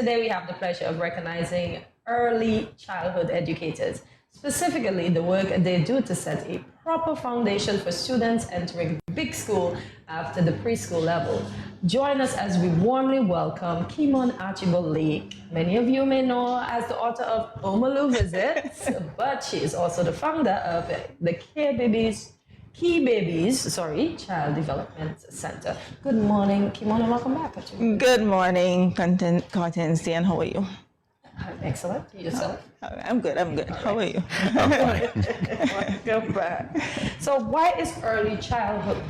Today we have the pleasure of recognizing early childhood educators, specifically the work they do to set a proper foundation for students entering big school after the preschool level. Join us as we warmly welcome Keimon Archibald-Lake. Many of you may know her as the author of Omalu Visits, but she is also the founder of the Kebabies Child Development Center. Good morning, Keimon, and welcome back. Good morning, Constance, and how are you? Excellent. Yourself? I'm good. How are you? Welcome back. So why is early childhood,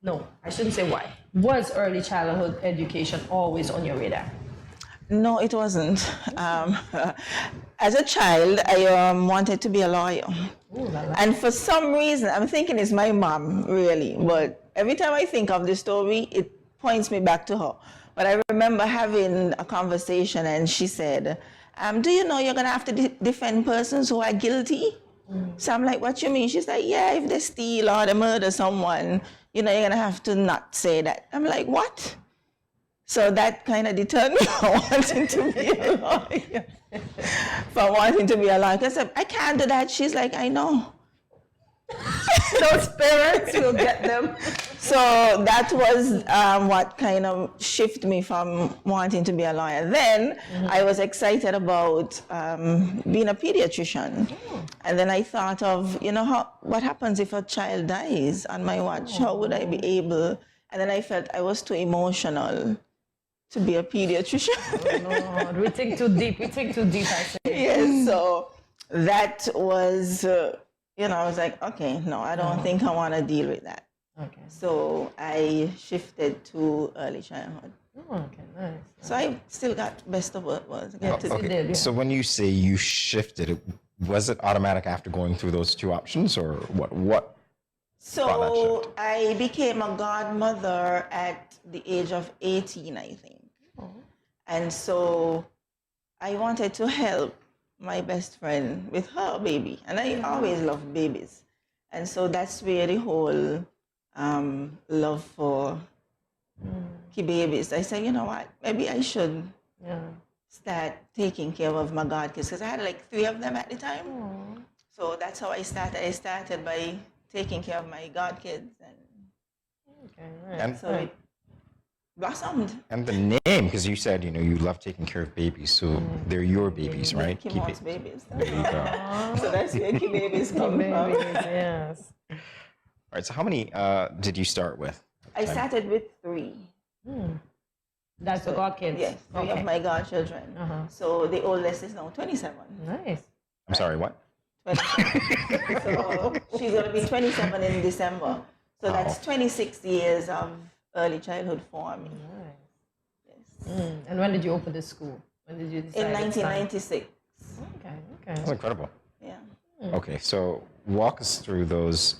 no, I shouldn't say why, was early childhood education always on your radar? No, it wasn't. As a child, I wanted to be a lawyer. Ooh, la, la. And for some reason, I'm thinking it's my mom, really. But every time I think of the story, it points me back to her. But I remember having a conversation and she said, do you know you're going to have to defend persons who are guilty? So I'm like, what you mean? She's like, yeah, if they steal or they murder someone, you're going to have to not say that. I'm like, what? So that kind of deterred me from wanting to be a lawyer. Because I can't do that. She's like, I know. Those parents will get them. So that was what kind of shifted me from wanting to be a lawyer. Then I was excited about being a pediatrician. And then I thought of, what happens if a child dies on my watch? How would I be able? And then I felt I was too emotional to be a pediatrician. Oh, no, we think too deep, I say. Yes, so that was, I was like, okay, no, I don't think I want to deal with that. Okay. So I shifted to early childhood. Oh, okay, nice. So I still got best of what was. Okay. So when you say you shifted, was it automatic after going through those two options, or what? So I became a godmother at the age of 18, I think. Oh. And so I wanted to help my best friend with her baby. And I always loved babies. And so that's where the whole love for Kebabies. I said, you know what, maybe I should start taking care of my godkids, because I had like 3 of them at the time. Oh. So that's how I started. I started by taking care of my godkids. And so it blossomed. And the name, because you said, you love taking care of babies, so they're your babies, right? Keimon's babies. There you go. So that's where Kebabies come from. Yes. All right, so how many did you start with? I started with 3. That's the godkids? Yes, 3 of my godchildren. So the oldest is now 27. Nice. I'm sorry, what? 27. So she's going to be 27 in December. So that's 26 years of early childhood for me. Nice. Yes. And when did you open this school? When did you decide? In 1996. Okay. That's incredible. Yeah. Okay, so walk us through those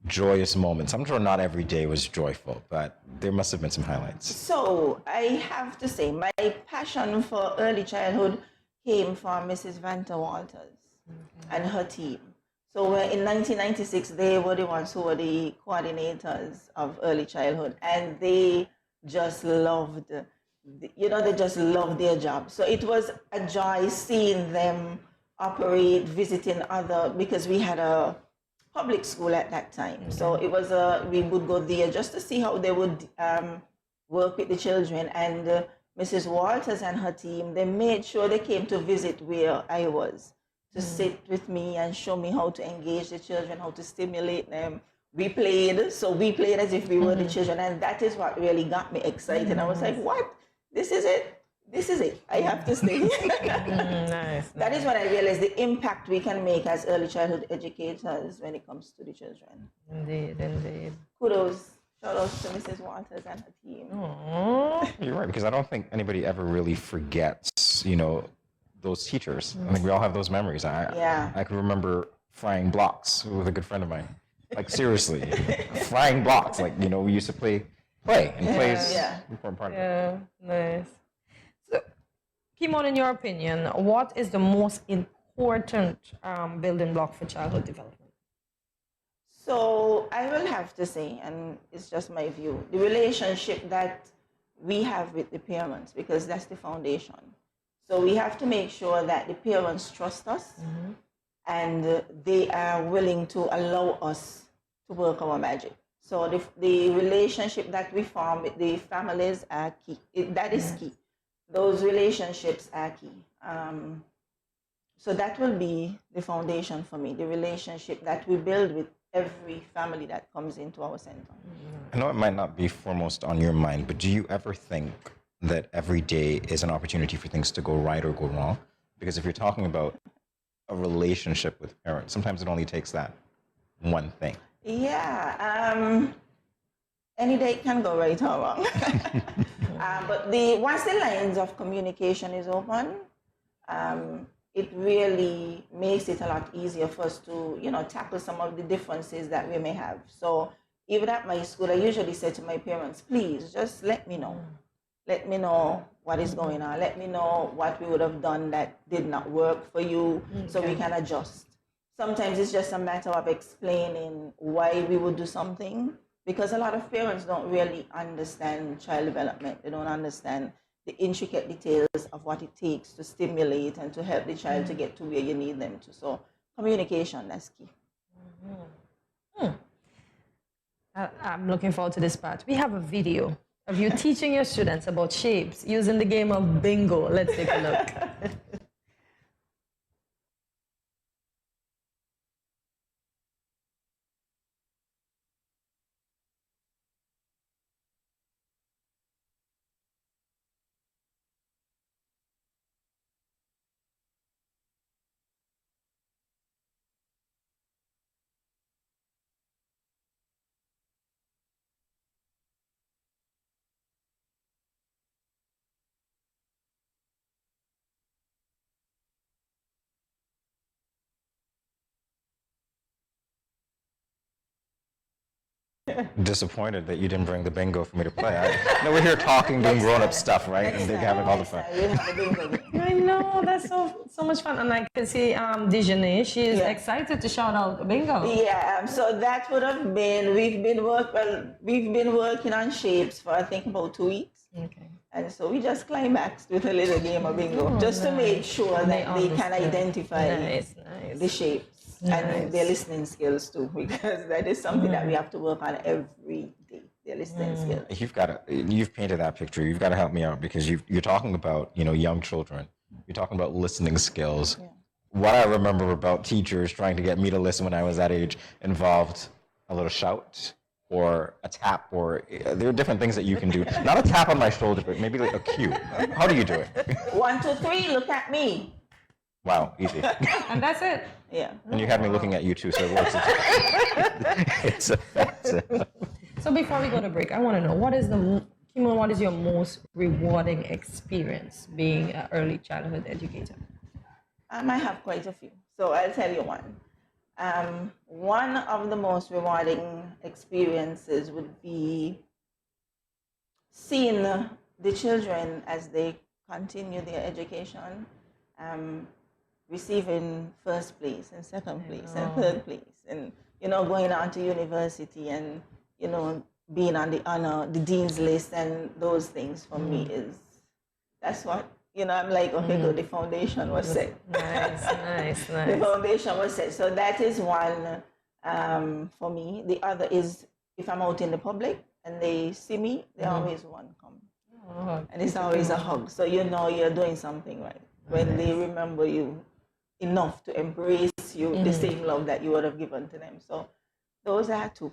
joyous moments. I'm sure not every day was joyful, but there must have been some highlights. So I have to say, my passion for early childhood came from Mrs. Vanta Walters and her team. So in 1996, they were the ones who were the coordinators of early childhood, and they just loved, they just loved their job. So it was a joy seeing them operate, visiting because we had a public school at that time. So it was we would go there just to see how they would work with the children. And Mrs. Walters and her team, they made sure they came to visit where I was, to sit with me and show me how to engage the children, how to stimulate them. We played as if we were the children, and that is what really got me excited. I was like, what? This is it. I have to stay. Nice. That is when I realized the impact we can make as early childhood educators when it comes to the children. Indeed. Kudos. Shout out to Mrs. Waters and her team. Aww. You're right, because I don't think anybody ever really forgets, those teachers. I think we all have those memories. I can remember frying blocks with a good friend of mine. Like, seriously, frying blocks. Like, we used to play, and play is an important part of it. Yeah, nice. So, Keimon, in your opinion, what is the most important building block for childhood development? So I will have to say, and it's just my view, the relationship that we have with the parents, because that's the foundation. So we have to make sure that the parents trust us and they are willing to allow us to work our magic. So the relationship that we form with the families are key. That is key. Those relationships are key. So that will be the foundation for me, the relationship that we build with every family that comes into our center. I know it might not be foremost on your mind, but do you ever think that every day is an opportunity for things to go right or go wrong? Because if you're talking about a relationship with parents, sometimes it only takes that one thing. Yeah, any day can go right or wrong. But once the lines of communication is open, it really makes it a lot easier for us to, tackle some of the differences that we may have. So even at my school, I usually say to my parents, please just let me know. Let me know what is going on. Let me know what we would have done that did not work for you so we can adjust. Sometimes it's just a matter of explaining why we would do something, because a lot of parents don't really understand child development. They don't understand the intricate details of what it takes to stimulate and to help the child to get to where you need them to. So communication, that's key. I'm looking forward to this part. We have a video of you teaching your students about shapes using the game of bingo. Let's take a look. Disappointed that you didn't bring the bingo for me to play. I know we're here talking, doing grown-up stuff, right? And they're having all the fun. I know, that's so much fun. And I can see Dejanae, she is excited to shout out the bingo. Yeah, so that would have been, we've been working on shapes for I think about 2 weeks. Okay. And so we just climaxed with a little game of bingo, just to make sure that they can identify the shapes and their listening skills too, because that is something that we have to work on every day, their listening skills. You've painted that picture. You've got to help me out, because you're talking about, young children. You're talking about listening skills. Yeah. What I remember about teachers trying to get me to listen when I was that age involved a little shout, or a tap, or there are different things that you can do. Not a tap on my shoulder, but maybe like a cue. How do you do it? 1, 2, 3, look at me. Wow, easy. And that's it. Yeah. And you had me looking at you too, so it works. It's effective. So before we go to break, I want to know, Keimon, what is your most rewarding experience being an early childhood educator? I have quite a few. So I'll tell you one. One of the most rewarding experiences would be seeing the children as they continue their education, receiving first place and second place and third place, and going on to university and being on the dean's list, and those things for me that's what I'm like, okay, good, the foundation was set. Nice. The foundation was set. So that is one for me. The other is if I'm out in the public and they see me, they always want to come. And it's always a hug. So you're doing something right. When they remember you enough to embrace you, the same love that you would have given to them. So those are two.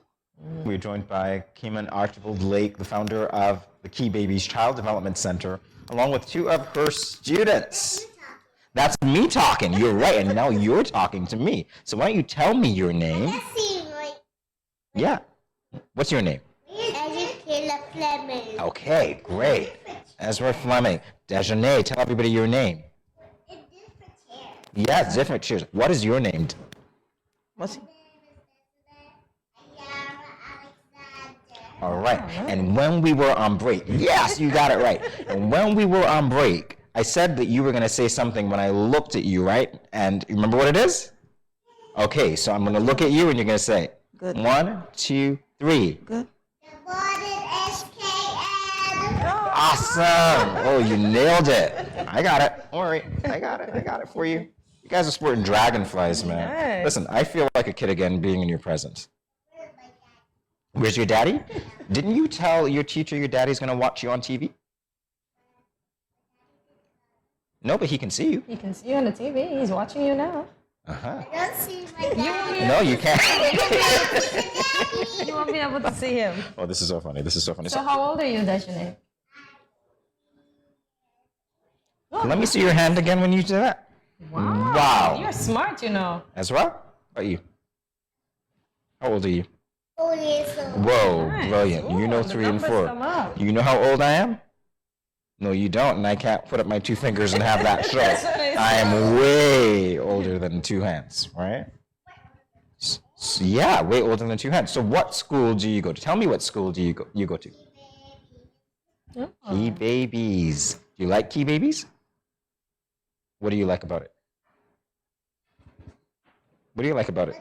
We're joined by Keimon Archibald-Lake, the founder of the Kebabies Child Development Center, along with 2 of her students. That's me talking. You're right, and now you're talking to me. So why don't you tell me your name? Yeah. What's your name? Ezra Flemming. Okay, great. Ezra Flemming. Dejanae, tell everybody your name. It's different chairs. Yes, different cheers. What is your name? What's it? All right. And when we were on break, yes, you got it right. And when we were on break, I said that you were going to say something when I looked at you, right? And you remember what it is? Okay, so I'm going to look at you and you're going to say, Good. 1, 2, 3. Good. The board is SKN. Awesome. Oh, you nailed it. I got it. Don't worry. I got it for you. You guys are sporting dragonflies, man. Nice. Listen, I feel like a kid again being in your presence. Where's your daddy? Didn't you tell your teacher your daddy's going to watch you on TV? No, but he can see you. He can see you on the TV. He's watching you now. Uh-huh. I don't see my daddy. No, you can't. You won't be able to see him. Oh, this is so funny. So how old are you, Dejanae? Let me see your hand again when you do that. Wow. You're smart, you know. Ezra, how about you? How old are you? 4 years old. Whoa, Nice. brilliant. You know Ooh, the 3 and numbers 4. come up. You know how old I am? No, you don't, and I can't put up my 2 fingers and have that show. I am way older than 2 hands, right? Yeah, way older than 2 hands. So what school do you go to? Tell me what school do you go to? Kebabies. Do you like Kebabies? What do you like about it? What do you like about it?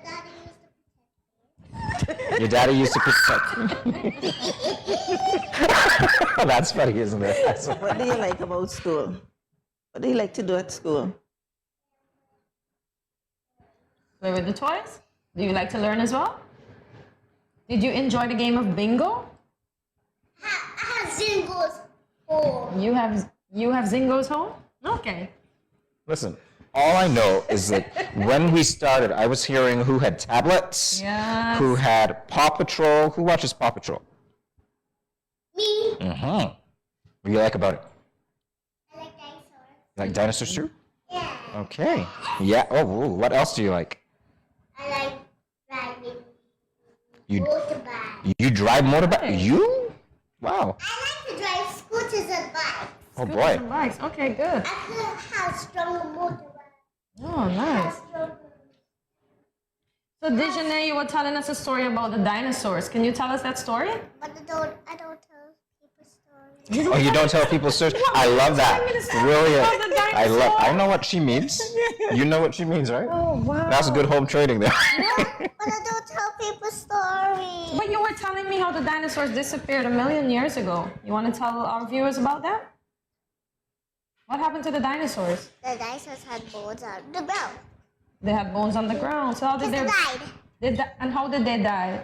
Your daddy used to protect me. That's funny, isn't it? That's funny. What do you like about school? What do you like to do at school? Play with the toys? Do you like to learn as well? Did you enjoy the game of bingo? I have Zingos. Oh. You have Zingos home? Okay. Listen, all I know is that when we started, I was hearing who had tablets, Yes. who had Paw Patrol. Who watches Paw Patrol? Me. Mm-hmm. What do you like about it? I like dinosaurs. You like dinosaurs too? Yeah. Okay. Yeah. Oh, ooh, what else do you like? I like driving You motorbike. drive motorbike? You? Wow. I like to drive scooters and bikes. Oh Scooters boy. and bikes. Okay, good. I could have stronger motorbike. Oh, nice. Stronger. So, Dejanae, you were telling us a story about the dinosaurs. Can you tell us that story? But I don't tell people stories. Oh, you don't tell people stories? I love that. Brilliant. I know what she means. You know what she means, right? Oh, wow. That's good home training there. But I don't tell people stories. But you were telling me how the dinosaurs disappeared 1,000,000 years ago. You want to tell our viewers about that? What happened to the dinosaurs? The dinosaurs had bones on the ground. They had bones on the ground. So how did They they died. and how did they die?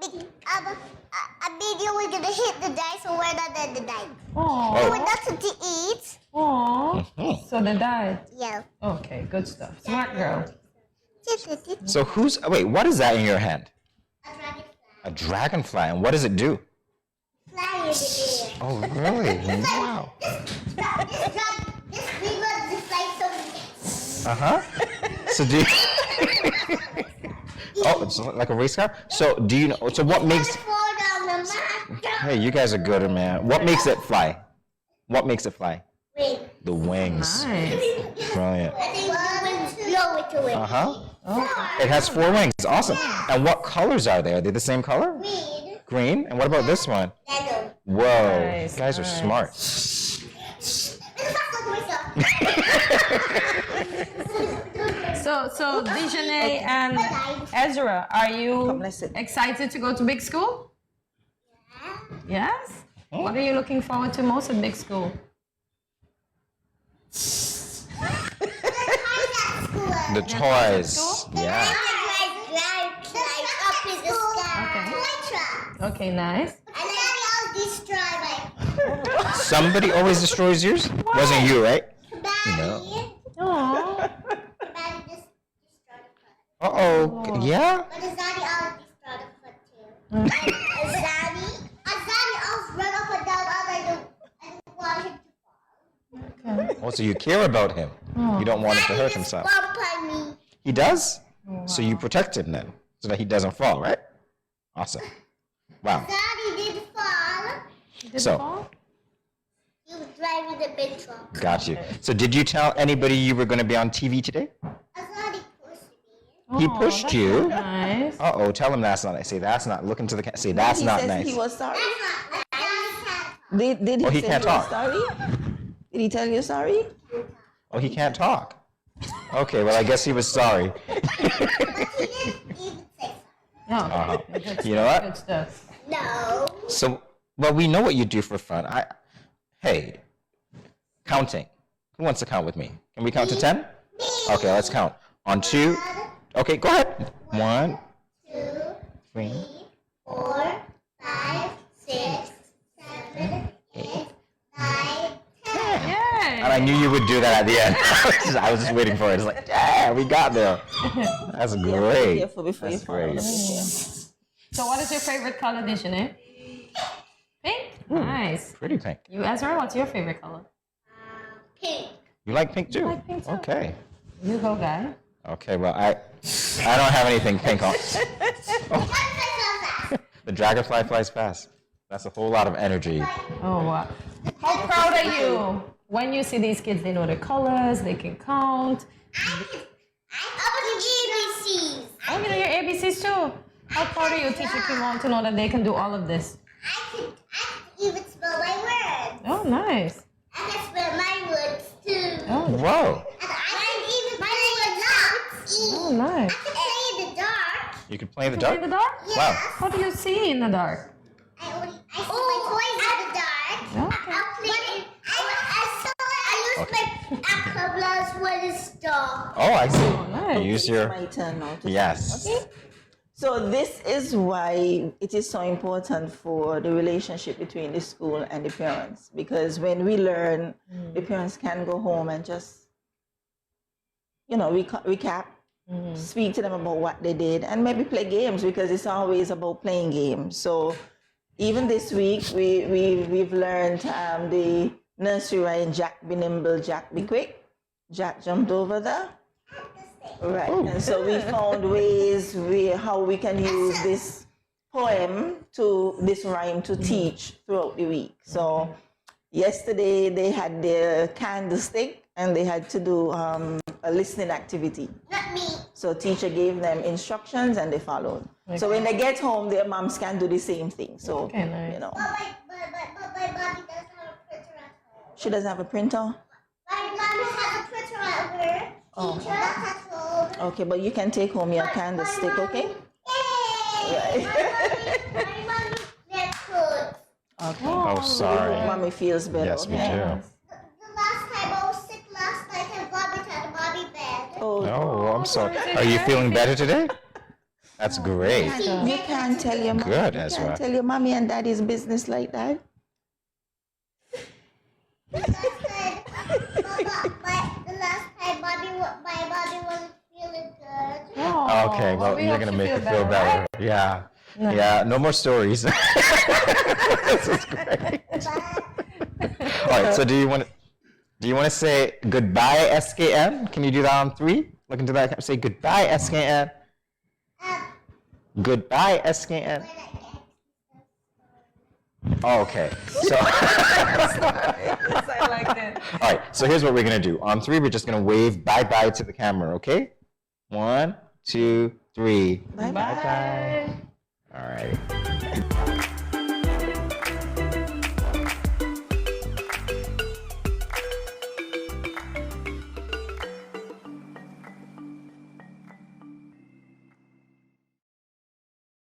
A meteor was gonna hit the dinosaur where they died. They Oh. were nothing to eat. Oh. So they died. Yeah. Okay, good stuff. Smart girl. So wait, what is that in your hand? A dragonfly. A dragonfly. And what does it do? Fly in the air. Oh, really? Wow. This green one just like so. Uh-huh. So do you... Oh, it's like a race car? So do you know, so what makes... Fall down the mountain. Hey, you guys are good, man. What makes it fly? What makes it fly? Wait. The wings. Nice. Brilliant. I think the wind blow it away. Uh-huh. It has 4 wings. Awesome. And what colors are they? Are they the same color? Green. Green? And what about this one? Yellow. Whoa. Nice, You guys are nice. smart. So Dejanae and Ezra, are you listen. excited to go to big school? Yes? What are you looking forward to most at big school? The toys. Yeah. Okay, nice. Somebody always destroys yours? Wasn't you, right? No. Oh. Uh-oh. Yeah? But Azadi always destroyed the foot too. Azadi always run up and down all I do and want him to fall. Okay. Oh, so you care about him. You don't want him to hurt himself. Bump on me. He does? So you protect him then, so that he doesn't fall, right? Awesome. Wow. Azadi did fall. Did So- it fall? He was driving the big truck. Got you. So did you tell anybody you were going to be on TV today? Azadi pushed me. He Oh, pushed that's you. Nice. Uh-oh, tell him that's not nice. Say, that's not, look into the camera. Say, that's He not says nice. he was sorry. Azadi Did he Oh, he say can't he was talk. sorry? Did he tell you sorry? Oh, he can't talk. Okay, well, I guess he was sorry. But he didn't even say Oh, good You know what? Good stuff. no. So, well, we know what you do for fun. Hey, Counting. Who wants to count with me? Can we count to 10? Okay, let's count. On 2. Okay, go ahead. 1, 2, 3, 4, 5, 6, 7, 8, 9, 10. Yay! And I knew you would do that at the end. I was just waiting for it. It's like, yeah, we got there. That's great. Careful before you That's fall. great. So what is your favorite color, Dejanae? Pink? Nice. Pretty pink. You, Ezra, what's your favorite color? Pink. You like pink too? like pink too. Okay. You go, guy. Okay, well, I don't have anything pink on. The dragonfly flies fast. That's a whole lot of energy. Oh, wow. How proud are you? When you see these kids, they know the colors, they can count. I ABCs. Oh, you know your ABCs too. How proud are you, teacher Keimon, to know that they can do all of this? I can even spell my words. Oh, nice. I can spell my words too. Oh, Whoa. And I can even play oh nice. I can play in the dark. You can play in the Play dark? in the dark? Wow. What do you see in the dark? I see my toys in the dark. Okay. I'll play in, I use my acroblas when it's dark. Oh, I see. nice. You use It's your... my turn now. to Yes. Okay. So this is why it is so important for the relationship between the school and the parents, because when we learn, the parents can go home and just, recap, speak to them about what they did, and maybe play games, because it's always about playing games. So even this week, we've learned the nursery rhyme, Jack be nimble, Jack be quick. Jack jumped over the... Right, and so we found ways how we can use this rhyme to teach throughout the week. So yesterday they had their candlestick and they had to do a listening activity. Not me. So teacher gave them instructions and they followed. So when they get home, their moms can do the same thing. So, Okay, nice. But my mommy doesn't have a printer at home. She doesn't have a printer? My mommy has a printer at work. Teacher at home. Okay, but you can take home your candlestick, okay? Yay! My mommy makes food. Okay. Oh, sorry. Mommy feels better. Yes, me okay? too. The last time I was sick last night and Bobby had a mommy bed. Oh, Oh, I'm sorry. Are you feeling better today? That's great. you can't tell your mom. Good, you Ezra. can't tell your mommy and daddy's business like that. The last time my body wasn't feeling good. Oh, Okay, well, we you're hope going to you make feel it feel better. right? Yeah. Nice. Yeah, no more stories. This is great. All right, so do you want to say goodbye, SKN? Can you do that on 3? Look into that. Say goodbye, SKN. Goodbye, SKN. Oh, okay. So, I like it. all right. So here's what we're gonna do. On 3, we're just gonna wave bye-bye to the camera. Okay? 1, 2, 3. Bye-bye. Bye. All right.